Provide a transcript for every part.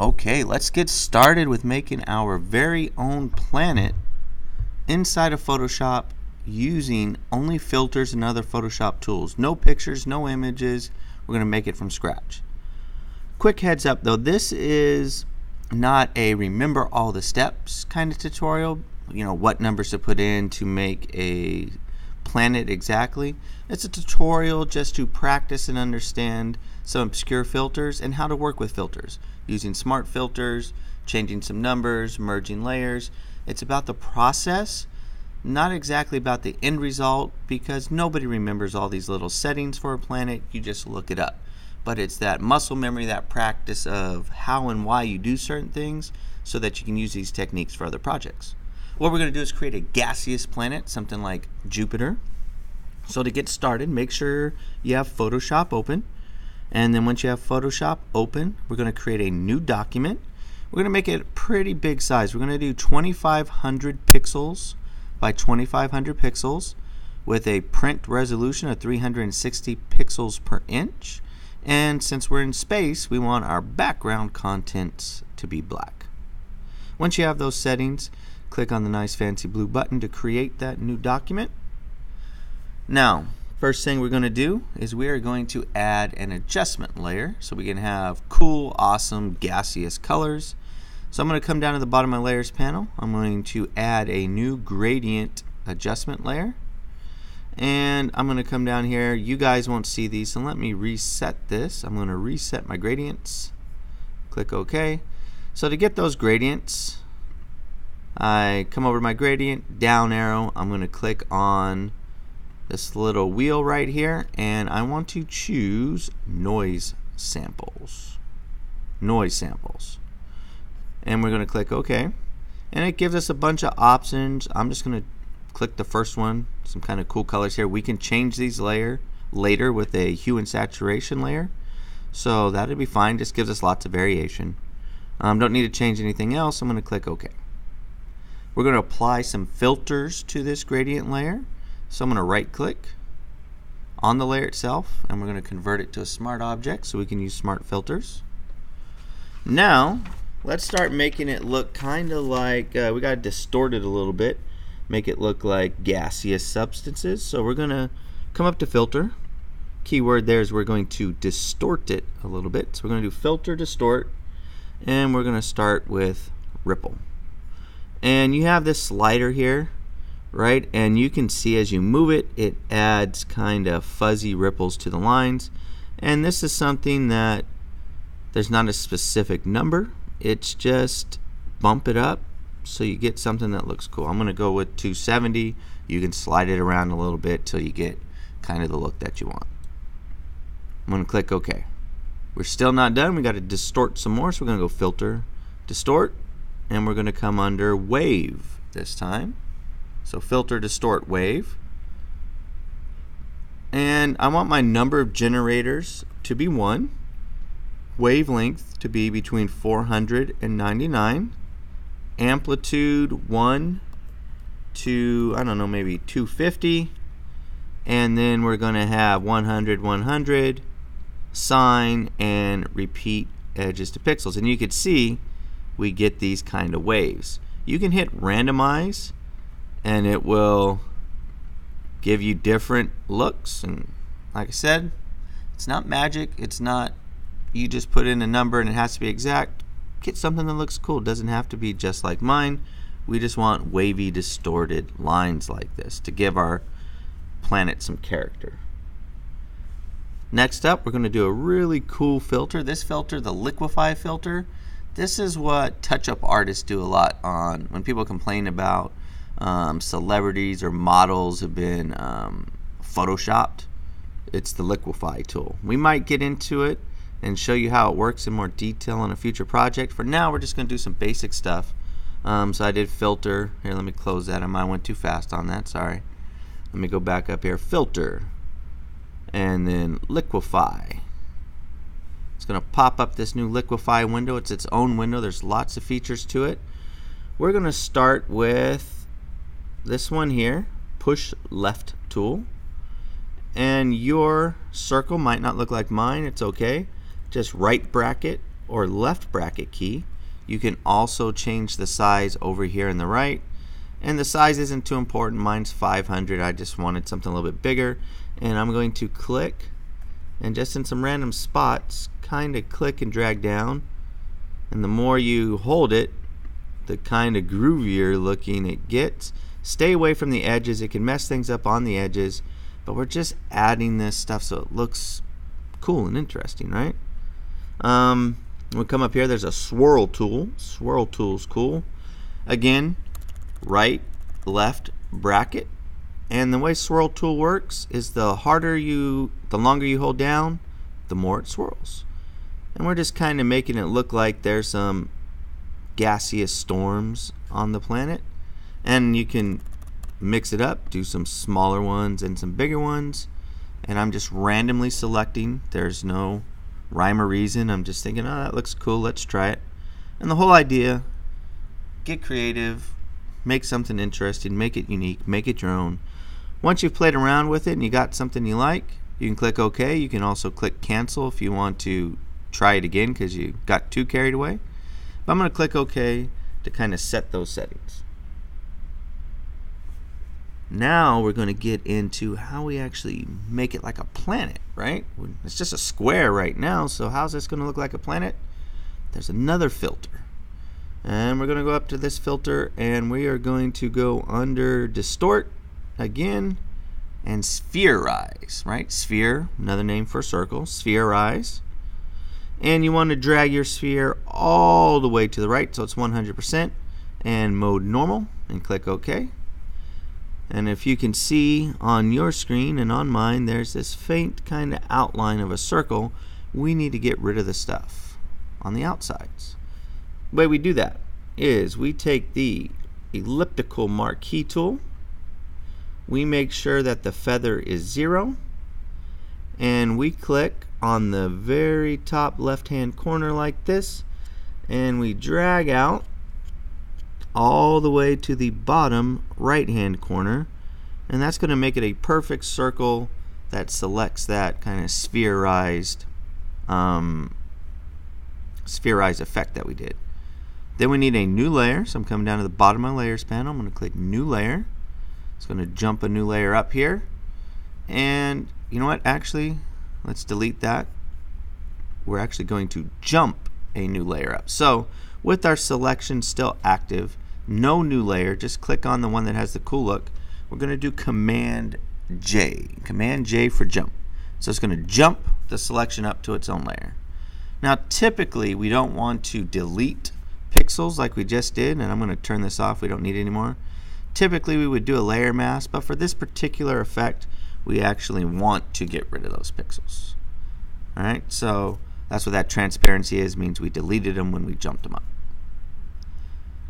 Okay, let's get started with making our very own planet inside of Photoshop using only filters and other Photoshop tools. No pictures, no images. We're going to make it from scratch. Quick heads up though, this is not a remember all the steps kind of tutorial. You know, what numbers to put in to make a planet exactly. It's a tutorial just to practice and understand some obscure filters and how to work with filters using smart filters, changing some numbers, merging layers. It's about the process, not exactly about the end result, because nobody remembers all these little settings for a planet. You just look it up. But it's that muscle memory, that practice of how and why you do certain things so that you can use these techniques for other projects. What we're going to do is create a gaseous planet, something like Jupiter. So to get started, make sure you have Photoshop open. And then once you have Photoshop open, we're going to create a new document. We're going to make it a pretty big size. We're going to do 2500 pixels by 2500 pixels with a print resolution of 360 pixels per inch. And since we're in space, we want our background contents to be black. Once you have those settings, click on the nice fancy blue button to create that new document. Now, first thing we're going to do is we are going to add an adjustment layer so we can have cool, awesome, gaseous colors. So I'm going to come down to the bottom of my layers panel. I'm going to add a new gradient adjustment layer. And I'm going to come down here. You guys won't see these, so let me reset this. I'm going to reset my gradients. Click OK. So to get those gradients, I come over to my gradient, down arrow. I'm going to click on this little wheel right here, and I want to choose noise samples. Noise samples. And we're going to click OK. And it gives us a bunch of options. I'm just going to click the first one, some kind of cool colors here. We can change these later with a hue and saturation layer. So that'll be fine, just gives us lots of variation. Don't need to change anything else. I'm going to click OK. We're going to apply some filters to this gradient layer. So I'm going to right click on the layer itself and we're going to convert it to a smart object so we can use smart filters. Now let's start making it look kind of like we got to distort it a little bit, make it look like gaseous substances. So we're going to come up to filter. Keyword there is we're going to distort it a little bit. So we're going to do filter, distort, and we're going to start with ripple. And you have this slider here, right? And you can see as you move it, it adds kind of fuzzy ripples to the lines. And this is something that there's not a specific number. It's just bump it up so you get something that looks cool. I'm going to go with 270. You can slide it around a little bit till you get kind of the look that you want. I'm going to click OK. We're still not done. We got to distort some more, so we're going to go filter, distort, and we're going to come under wave this time. So filter, distort, wave. And I want my number of generators to be 1. Wavelength to be between 400 and 99. Amplitude 1 to, I don't know, maybe 250. And then we're going to have 100, 100, sine, and repeat edges to pixels. And you can see we get these kind of waves. You can hit randomize and it will give you different looks. And like I said, it's not magic. It's not you just put in a number and it has to be exact. Get something that looks cool. It doesn't have to be just like mine. We just want wavy, distorted lines like this to give our planet some character. Next up, we're going to do a really cool filter. This filter, the Liquify Filter, this is what touch-up artists do a lot on when people complain about celebrities or models have been photoshopped. It's the Liquify tool. We might get into it and show you how it works in more detail on a future project. For now, we're just going to do some basic stuff. So I did filter. Here, let me close that. I might went too fast on that. Sorry. Let me go back up here. Filter. And then Liquify. It's going to pop up this new Liquify window. It's its own window. There's lots of features to it. We're going to start with this one here, push left tool. And your circle might not look like mine. It's okay. Just right bracket or left bracket key. You can also change the size over here in the right. And the size isn't too important. Mine's 500. I just wanted something a little bit bigger. And I'm going to click, and just in some random spots, kind of click and drag down. And the more you hold it, the kind of groovier looking it gets. Stay away from the edges. It can mess things up on the edges. But we're just adding this stuff so it looks cool and interesting, right? We'll come up here. There's a Swirl Tool. Swirl Tool's cool. Again, right, left bracket. And the way Swirl Tool works is the longer you hold down, the more it swirls. And we're just kind of making it look like there's some gaseous storms on the planet. And you can mix it up, do some smaller ones and some bigger ones. And I'm just randomly selecting. There's no rhyme or reason. I'm just thinking, oh, that looks cool, let's try it. And the whole idea, get creative, make something interesting, make it unique, make it your own. Once you've played around with it and you got something you like, you can click OK. You can also click cancel if you want to try it again because you got too carried away. But I'm going to click OK to kind of set those settings. Now we're going to get into how we actually make it like a planet, right? It's just a square right now, so how's this going to look like a planet? There's another filter. And we're going to go up to this filter, and we are going to go under Distort again and Spherize, right? Sphere, another name for a circle, Spherize. And you want to drag your sphere all the way to the right so it's 100% and mode normal and click OK. And if you can see on your screen and on mine, there's this faint kind of outline of a circle. We need to get rid of the stuff on the outsides. The way we do that is we take the Elliptical Marquee tool. We make sure that the feather is 0. And we click on the very top left-hand corner like this. And we drag out all the way to the bottom right-hand corner, and that's going to make it a perfect circle that selects that kind of spherized effect that we did. Then we need a new layer, so I'm coming down to the bottom of my layers panel. I'm going to click new layer. It's going to jump a new layer up here, and you know what, actually let's delete that. We're actually going to jump a new layer up. So with our selection still active, no new layer, just click on the one that has the cool look. We're going to do Command J. Command J for jump. So it's going to jump the selection up to its own layer. Now typically we don't want to delete pixels like we just did, and I'm going to turn this off. We don't need it anymore. Typically we would do a layer mask, but for this particular effect we actually want to get rid of those pixels. Alright, so that's what that transparency is, means we deleted them when we jumped them up.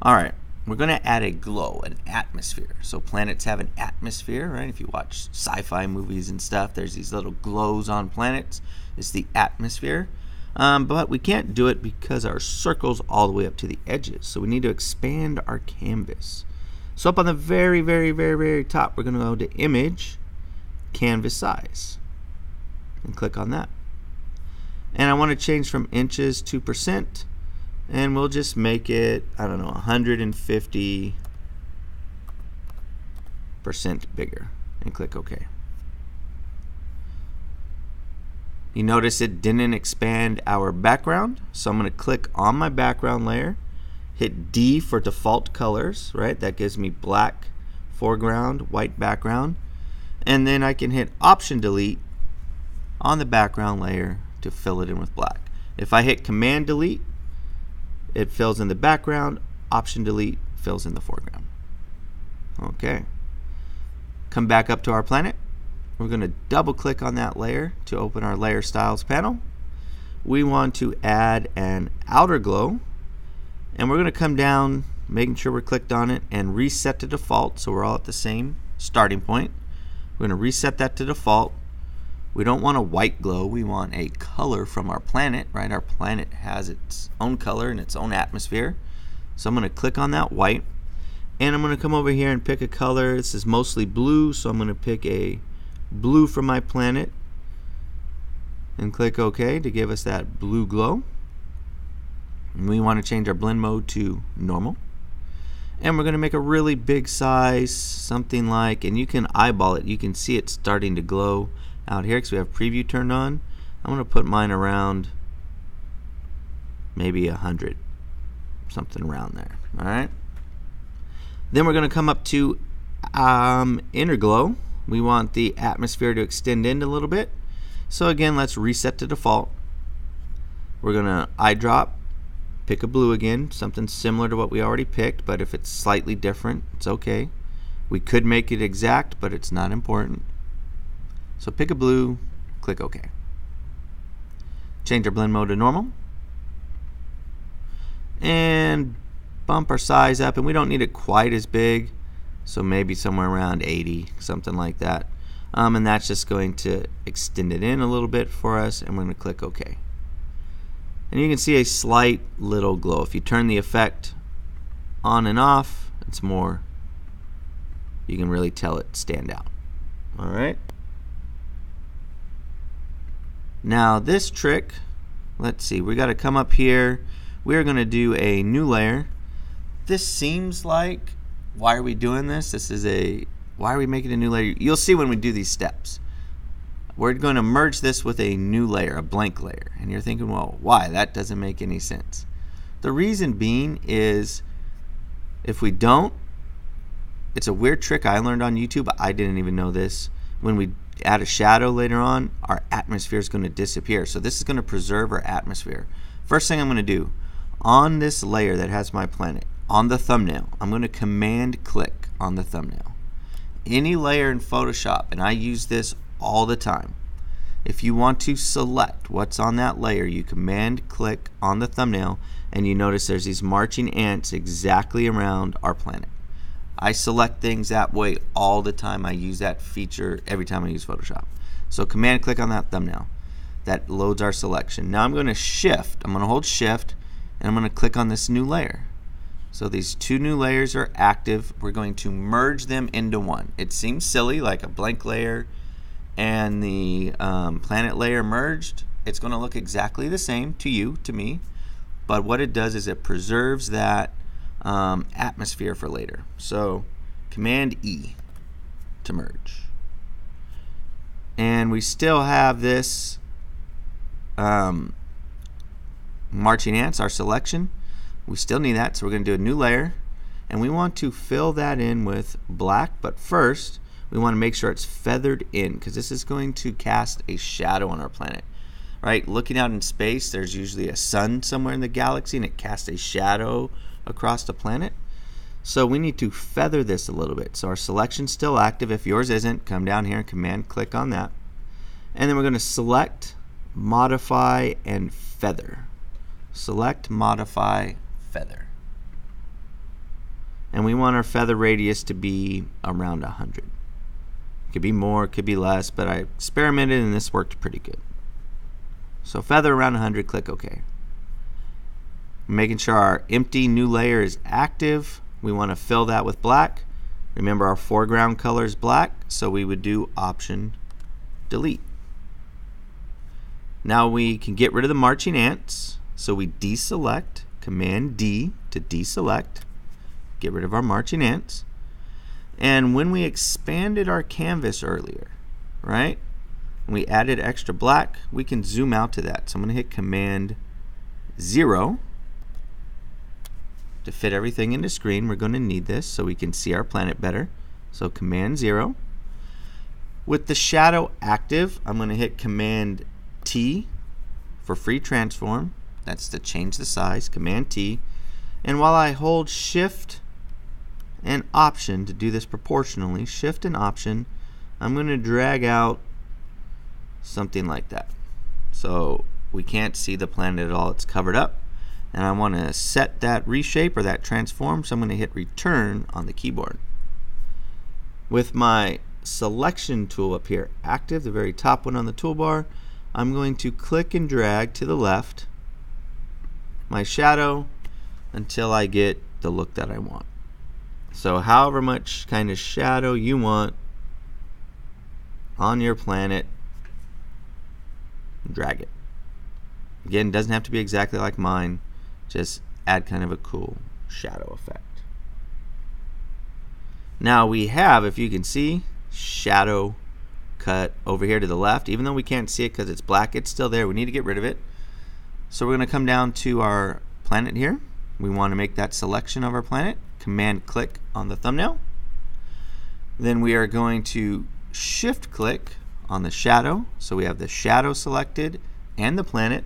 Alright, we're going to add a glow, an atmosphere. So planets have an atmosphere, right? If you watch sci-fi movies and stuff, there's these little glows on planets. It's the atmosphere. But we can't do it because our circle's all the way up to the edges. So we need to expand our canvas. So up on the very, very, very, very top, we're going to go to Image, Canvas Size, and click on that. And I want to change from inches to percent. And we'll just make it, I don't know, 150% bigger, and click OK. You notice it didn't expand our background, so I'm going to click on my background layer, hit D for default colors, right? That gives me black foreground, white background, and then I can hit Option Delete on the background layer to fill it in with black. If I hit Command Delete, it fills in the background. Option Delete fills in the foreground. Okay. Come back up to our planet. We're going to double click on that layer to open our Layer Styles panel. We want to add an outer glow, and we're going to come down, making sure we're clicked on it, and reset to default so we're all at the same starting point. We're going to reset that to default. We don't want a white glow, we want a color from our planet, right? Our planet has its own color and its own atmosphere. So I'm going to click on that white, and I'm going to come over here and pick a color. This is mostly blue, so I'm going to pick a blue from my planet and click OK to give us that blue glow. And we want to change our blend mode to normal. And we're going to make a really big size, something like, and you can eyeball it, you can see it starting to glow out here because we have preview turned on. I'm going to put mine around maybe 100, something around there. Alright. Then we're going to come up to inner glow. We want the atmosphere to extend in a little bit. So again, let's reset to default. We're going to eyedrop, pick a blue again, something similar to what we already picked, but if it's slightly different, it's okay. We could make it exact, but it's not important. So pick a blue, click OK. Change our blend mode to normal. And bump our size up, and we don't need it quite as big, so maybe somewhere around 80, something like that. And that's just going to extend it in a little bit for us, and we're going to click OK. And you can see a slight little glow. If you turn the effect on and off, it's more, you can really tell it stand out. Alright. Now this trick, let's see, we got to come up here. We're going to do a new layer. This seems like, why are we doing this? Why are we making a new layer? You'll see when we do these steps. We're going to merge this with a new layer, a blank layer. And you're thinking, well, why? That doesn't make any sense. The reason being is if we don't, it's a weird trick I learned on YouTube. I didn't even know this. When we add a shadow later on, our atmosphere is going to disappear. So this is going to preserve our atmosphere. First thing I'm going to do, on this layer that has my planet, on the thumbnail, I'm going to command click on the thumbnail. Any layer in Photoshop, and I use this all the time. If you want to select what's on that layer, you command click on the thumbnail, and you notice there's these marching ants exactly around our planet. I select things that way all the time. I use that feature every time I use Photoshop. So command click on that thumbnail. That loads our selection. Now I'm going to shift. I'm going to hold shift, and I'm going to click on this new layer. So these two new layers are active. We're going to merge them into one. It seems silly, like a blank layer and the planet layer merged. It's going to look exactly the same to you, to me, but what it does is it preserves that atmosphere for later. So command E to merge. And we still have this marching ants, our selection. We still need that, so we're going to do a new layer, and we want to fill that in with black, but first we want to make sure it's feathered in, because this is going to cast a shadow on our planet. Right? Looking out in space, there's usually a sun somewhere in the galaxy, and it casts a shadow across the planet. So we need to feather this a little bit. So our selection's still active. If yours isn't, come down here and command click on that. And then we're going to select, modify, and feather. Select, modify, feather. And we want our feather radius to be around 100. It could be more, it could be less, but I experimented and this worked pretty good. So feather around 100, click OK. Making sure our empty new layer is active. We want to fill that with black. Remember our foreground color is black, so we would do Option Delete. Now we can get rid of the marching ants. So we deselect, Command D to deselect, get rid of our marching ants. And when we expanded our canvas earlier, right, and we added extra black, we can zoom out to that. So I'm going to hit Command 0 to fit everything into screen. We're going to need this so we can see our planet better. So Command 0. With the shadow active, I'm going to hit Command T for free transform. That's to change the size, Command T. And while I hold Shift and Option to do this proportionally, Shift and Option, I'm going to drag out something like that. So we can't see the planet at all, it's covered up. And I want to set that reshape or that transform, so I'm going to hit Return on the keyboard. With my selection tool up here active, the very top one on the toolbar, I'm going to click and drag to the left my shadow until I get the look that I want. So however much kind of shadow you want on your planet, drag it. Again, it doesn't have to be exactly like mine. just add kind of a cool shadow effect. Now we have, if you can see, shadow cut over here to the left. Even though we can't see it because it's black, it's still there. We need to get rid of it. So we're going to come down to our planet here. We want to make that selection of our planet. Command click on the thumbnail. Then we are going to shift click on the shadow. So we have the shadow selected and the planet,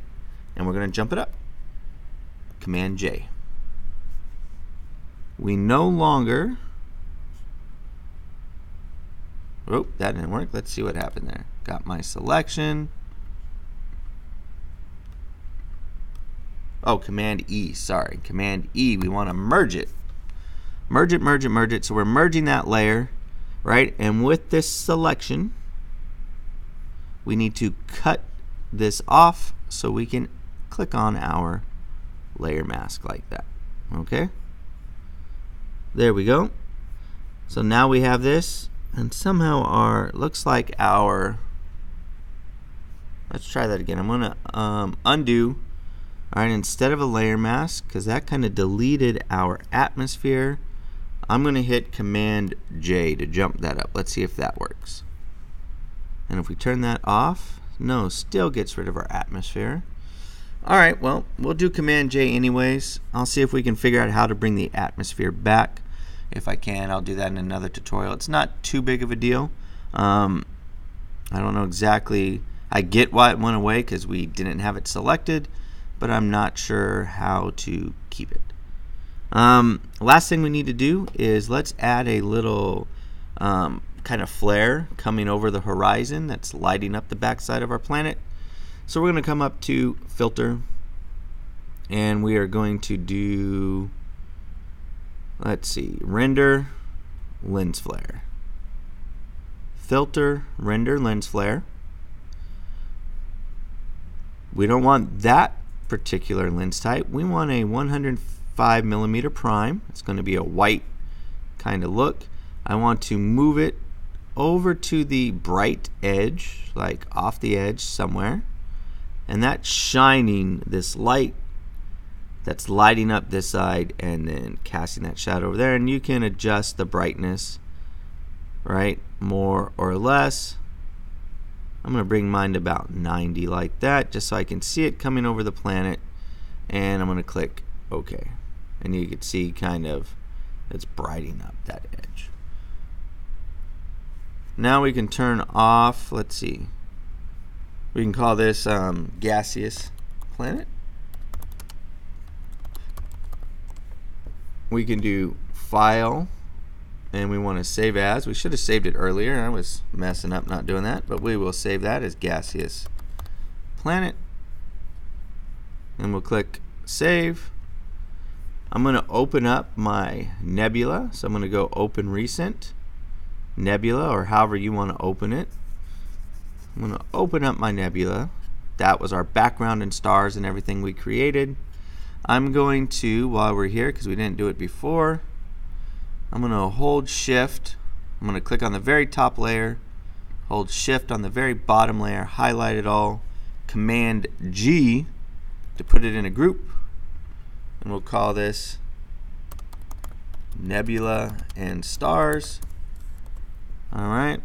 and we're going to jump it up. Command J. We no longer, oh, that didn't work. Let's see what happened there. Got my selection. Oh, Command E, sorry. Command E, we want to merge it. Merge it, merge it, merge it. So we're merging that layer, right? And with this selection, we need to cut this off so we can click on our layer mask like that. Okay? There we go. So now we have this, and somehow our, looks like our, let's try that again. I'm going to undo. All right, instead of a layer mask, because that kind of deleted our atmosphere, I'm going to hit Command J to jump that up. Let's see if that works. And if we turn that off, no, still gets rid of our atmosphere. All right, well, we'll do Command J anyways. I'll see if we can figure out how to bring the atmosphere back. If I can, I'll do that in another tutorial. It's not too big of a deal. I don't know exactly. I get why it went away because we didn't have it selected, but I'm not sure how to keep it. Last thing we need to do is let's add a little kind of flare coming over the horizon that's lighting up the backside of our planet. So we're going to come up to Filter, and we are going to do, let's see, Render Lens Flare. Filter, Render Lens Flare. We don't want that particular lens type. We want a 105mm prime. It's going to be a white kind of look. I want to move it over to the bright edge, like off the edge somewhere, and that's shining this light that's lighting up this side and then casting that shadow over there. And you can adjust the brightness, right, more or less. I'm going to bring mine to about 90 like that, just so I can see it coming over the planet. And I'm going to click OK. And you can see kind of it's brightening up that edge. Now we can turn off, let's see, we can call this Gaseous Planet. We can do File, and we want to save as. We should have saved it earlier. I was messing up not doing that, but we will save that as Gaseous Planet, and we'll click Save. I'm going to open up my nebula, so I'm going to go Open Recent Nebula, or however you want to open it. I'm going to open up my nebula. That was our background and stars and everything we created. I'm going to, while we're here, because we didn't do it before, I'm going to hold Shift. I'm going to click on the very top layer, hold Shift on the very bottom layer, highlight it all, Command G to put it in a group, and we'll call this Nebula and Stars. All right.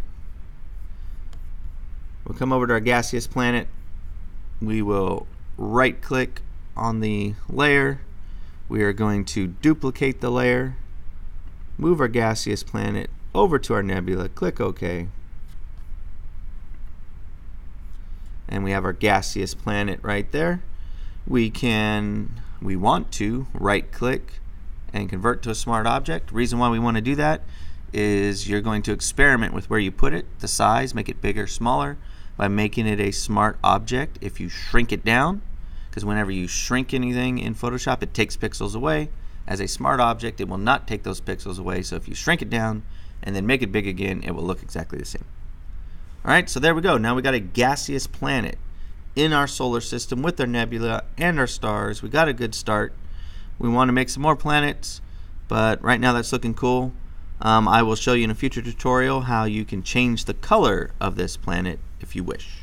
We'll come over to our gaseous planet. We will right click on the layer. We are going to duplicate the layer, move our gaseous planet over to our nebula, click OK, and we have our gaseous planet right there. We want to right click and convert to a smart object. Reason why we want to do that is you're going to experiment with where you put it, the size, make it bigger, smaller, by making it a smart object. If you shrink it down, because whenever you shrink anything in Photoshop, it takes pixels away. As a smart object, it will not take those pixels away. So if you shrink it down and then make it big again, it will look exactly the same. All right, so there we go. Now we got a gaseous planet in our solar system with our nebula and our stars. We got a good start. We want to make some more planets, but right now that's looking cool. I will show you in a future tutorial how you can change the color of this planet if you wish.